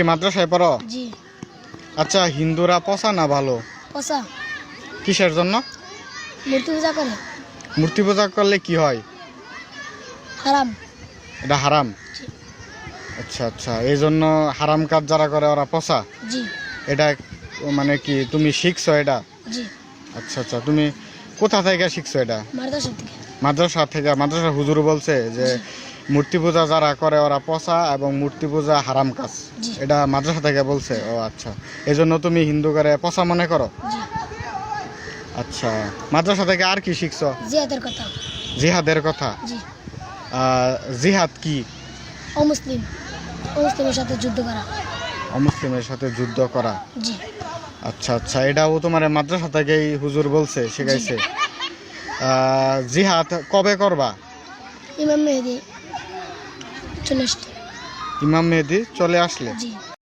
মাদ্রাসায় পড়ো? জি। আচ্ছা, হিন্দুরা পচা না ভালো? পচা। কিসের জন্য? মূর্তি পূজা করে। মূর্তি পূজা করলে কি হয়? হারাম। এটা হারাম। জি। আচ্ছা আচ্ছা, এই জন্য হারাম কাজ যারা করে ওরা পচা। জি। এটা মানে কি তুমি শিখছো এটা? জি। আচ্ছা আচ্ছা, তুমি কোথা থেকে শিখছো এটা? মাদ্রাসা থেকে। মাদ্রাসা থেকে? মাদ্রাসার হুজুর বলছে যে মূর্তি পূজা যারা করে ওরা পচা এবং মূর্তি পূজা হারাম কাজ, জি। এটা মাদ্রাসা থেকে বলছে? ও আচ্ছা, এই জন্য তুমি হিন্দু করে পচা মনে করো? জি। আচ্ছা, মাদ্রাসা থেকে আর কি শিখছো? জিহাদের কথা। জিহাদের কথা? জি। জিহাদ কি? অমুসলিমের সাথে যুদ্ধ করা। অমুসলিমের সাথে যুদ্ধ করা। জি। আচ্ছা আচ্ছা, এটাও তোমার মাদ্রাসা থেকেই হুজুর বলছে, শিখাইছে? জিহাদ কবে করবা? ইমাম মেহেদী চলে আসছে। ইমাম মেহেদী চলে আসলে? জি।